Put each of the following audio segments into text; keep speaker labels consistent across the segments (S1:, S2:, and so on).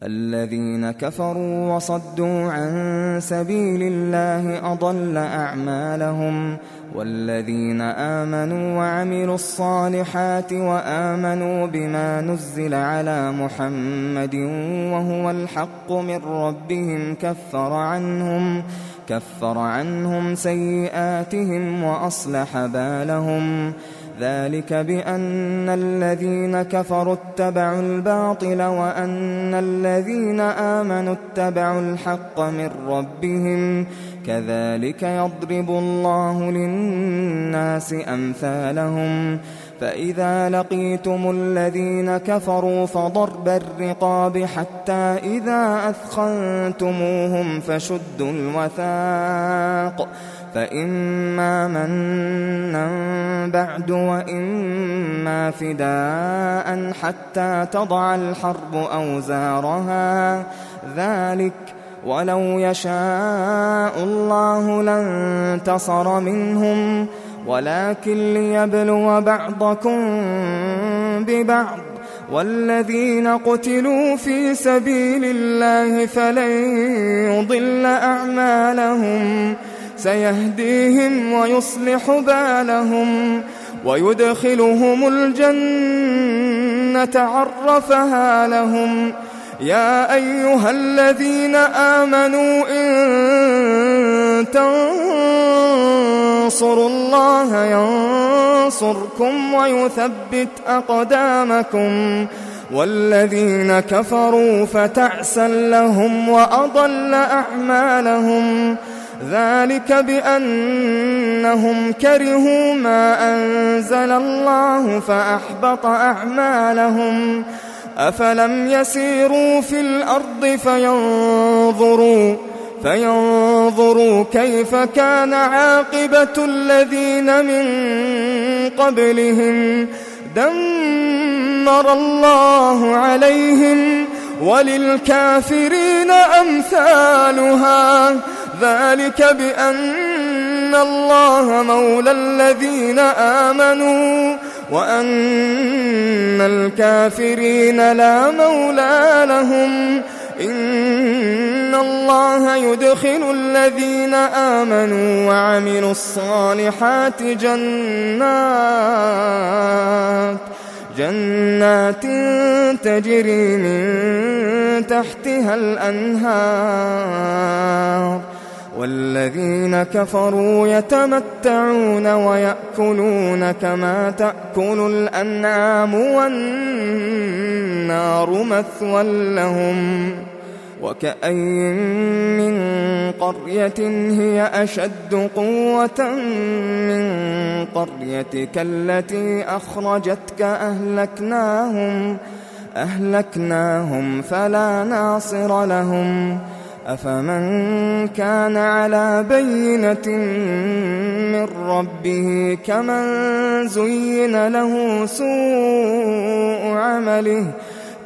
S1: الذين كفروا وصدوا عن سبيل الله أضل أعمالهم والذين آمنوا وعملوا الصالحات وآمنوا بما نزل على محمد وهو الحق من ربهم كفر عنهم سيئاتهم وأصلح بالهم ذلك بأن الذين كفروا اتبعوا الباطل وأن الذين آمنوا اتبعوا الحق من ربهم كذلك يضرب الله للناس أمثالهم فإذا لقيتم الذين كفروا فضرب الرقاب حتى إذا أثخنتموهم فشدوا الوثاق فإما منا بعد وإما فداء حتى تضع الحرب أوزارها ذلك ولو يشاء الله لانتصر منهم ولكن ليبلو بعضكم ببعض والذين قتلوا في سبيل الله فلن يضل أعمالهم سيهديهم ويصلح بالهم ويدخلهم الجنة عرفها لهم يا أيها الذين آمنوا إن تنصروا الله ينصركم ويثبت أقدامكم والذين كفروا فتعسا لهم وأضل أعمالهم ذلك بأنهم كرهوا ما أنزل الله فأحبط أعمالهم أفلم يسيروا في الأرض فينظروا كيف كان عاقبة الذين من قبلهم دمر الله عليهم وللكافرين أمثالها ذلك بأن الله مولى الذين آمنوا وأن الكافرين لا مولى لهم إن الله يدخل الذين آمنوا وعملوا الصالحات جنات تجري من تحتها الأنهار والذين كفروا يتمتعون ويأكلون كما تأكل الأنعام والنار مثوى لهم وكأين من قرية هي أشد قوة من قريتك التي أخرجتك أهلكناهم فلا ناصر لهم أفمن كان على بينة من ربه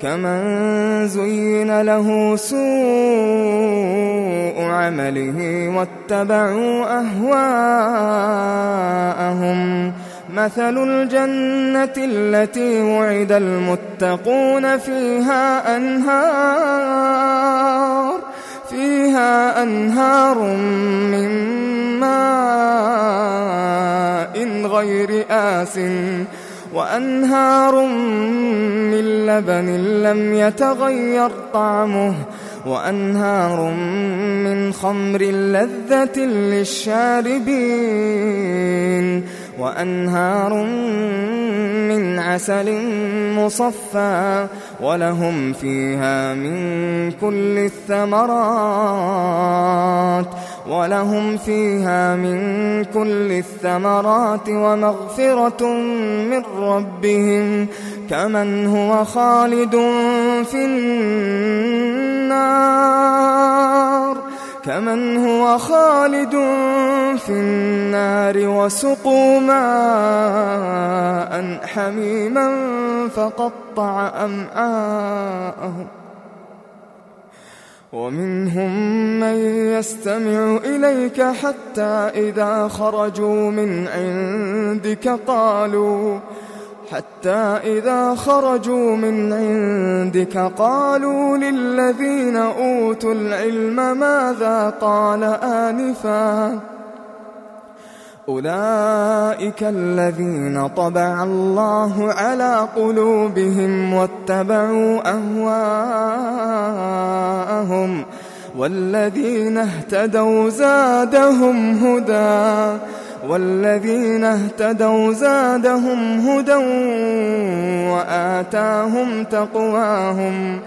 S1: كمن زين له سوء عمله واتبعوا أهواءهم مثل الجنة التي وعد المتقون فيها أنهار من ماء غير آسٍ وأنهار من لبن لم يتغير طعمه وأنهار من خمر لذة للشاربين وأنهار من عسل مصفى ولهم فيها من كل الثمرات ومغفرة من ربهم كمن هو خالد في النار وسقوا ماء حميما فقطع أمعاءهم ومنهم من يستمع إليك حتى إذا خرجوا من عندك حتى إذا خرجوا من عندك قالوا للذين أوتوا العلم ماذا قال آنفا أولئك الذين طبع الله على قلوبهم واتبعوا أهواءهم والذين اهتدوا زادهم هدى وآتاهم تقواهم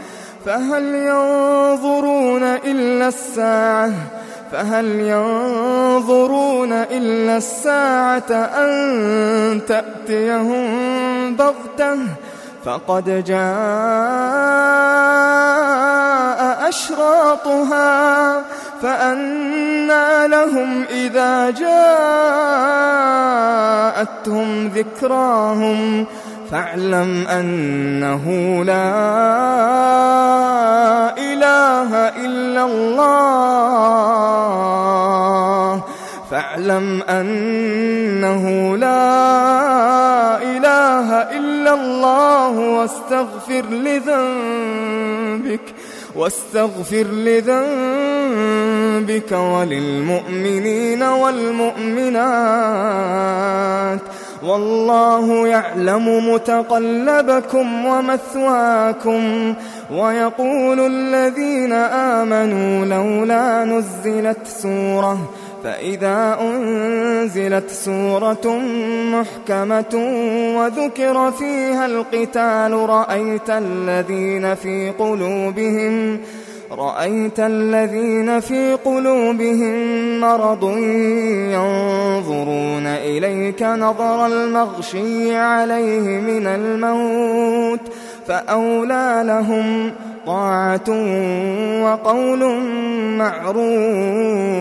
S1: فهل ينظرون إلا الساعة أن تأتيهم بغتة فقد جاء أشراطها فأنى لهم إذا جاءتهم ذكراهم فاعلم أنه لا إله إلا الله واستغفر لذنبك وللمؤمنين والمؤمنات والله يعلم متقلبكم ومثواكم ويقول الذين آمنوا لولا نزلت سورة فإذا أنزلت سورة محكمة وذكر فيها القتال رأيت الذين في قلوبهم مرض ينظرون إليك نظر المغشي عليه من الموت فأولى لهم طاعة وقول معروف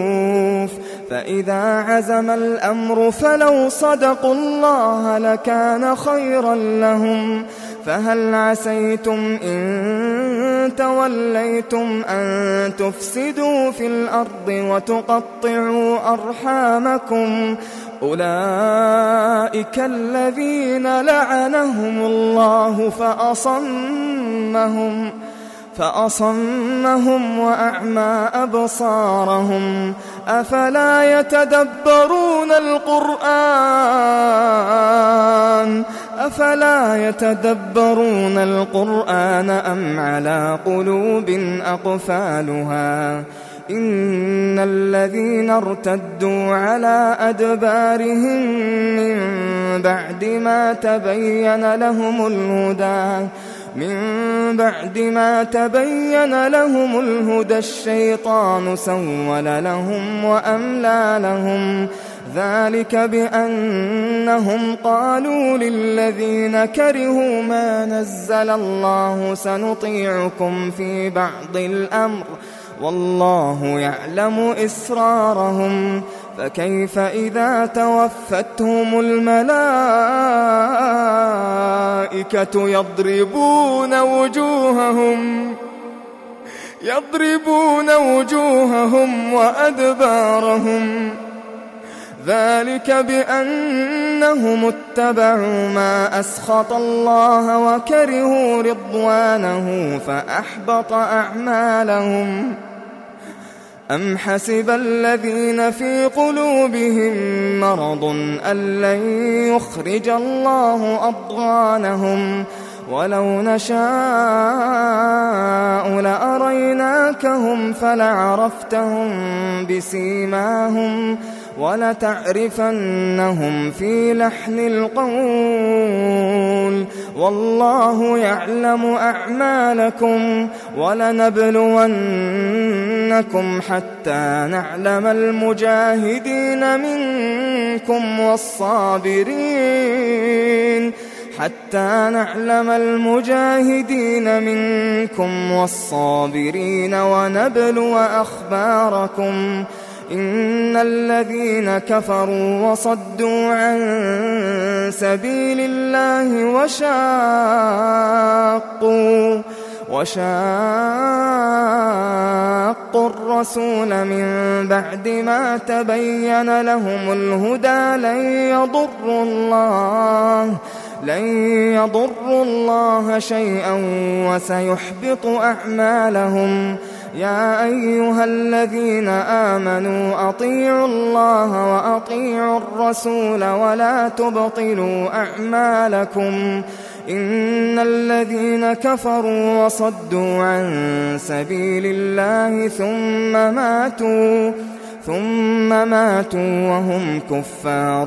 S1: فإذا عزم الأمر فلو صدقوا الله لكان خيرا لهم فهل عسيتم إن توليتم أن تفسدوا في الأرض وتقطعوا أرحامكم أولئك الذين لعنهم الله فأصمهم وأعمى أبصارهم أفلا يتدبرون القرآن أم على قلوب أقفالها إن الذين ارتدوا على أدبارهم من بعد ما تبين لهم الهدى الشيطان سول لهم وأملى لهم ذلك بأنهم قالوا للذين كرهوا ما نزل الله سنطيعكم في بعض الأمر والله يعلم إسرارهم فكيف إذا توفتهم الملائكة يضربون وجوههم وأدبارهم ذلك بأنهم اتبعوا ما أسخط الله وكرهوا رضوانه فأحبط أعمالهم أم حسب الذين في قلوبهم مرض أن لن يخرج الله أضغانهم ولو نشاء لأريناكهم فلعرفتهم بسيماهم ولتعرفنهم في لحن القول والله يعلم أعمالكم ولنبلونكم حتى نعلم المجاهدين منكم والصابرين ونبلو أخباركم إن الذين كفروا وصدوا عن سبيل الله وشاقوا الرسول من بعد ما تبين لهم الهدى لن يضروا الله شيئا وسيحبط أعمالهم. يا أيها الذين آمنوا أطيعوا الله وأطيعوا الرسول ولا تبطلوا أعمالكم. إن الذين كفروا وصدوا عن سبيل الله ثم ماتوا وهم كفار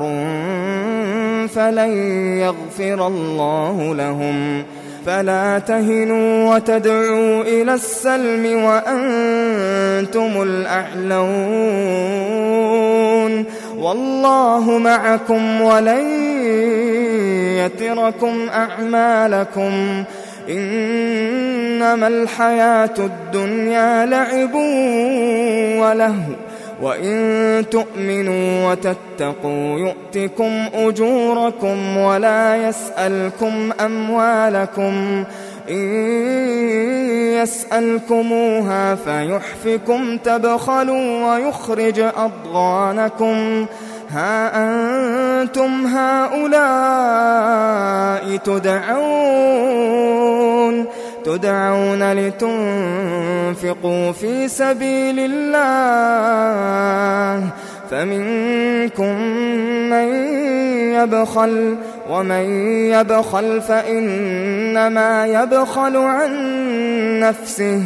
S1: فلن يغفر الله لهم. فلا تهنوا وتدعوا إلى السلم وأنتم الأعلون والله معكم ولن يتركم أعمالكم. إنما الحياة الدنيا لعب ولهو وإن تؤمنوا وتتقوا يؤتكم أجوركم ولا يسألكم أموالكم. إن يسألكموها فيحفكم تبخلوا ويخرج أضغانكم. ها أنتم هؤلاء تدعون لتنفقوا في سبيل الله فمنكم من يبخل ومن يبخل فإنما يبخل عن نفسه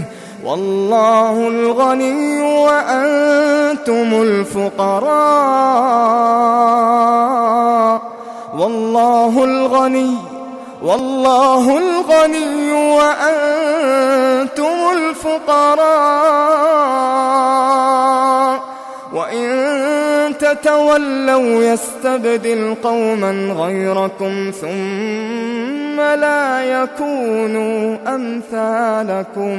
S1: والله الغني وأنتم الفقراء. والله الغني وأنتم الفقراء. وإن تتولوا يستبدل قوما غيركم ثم لا يكونوا أمثالكم.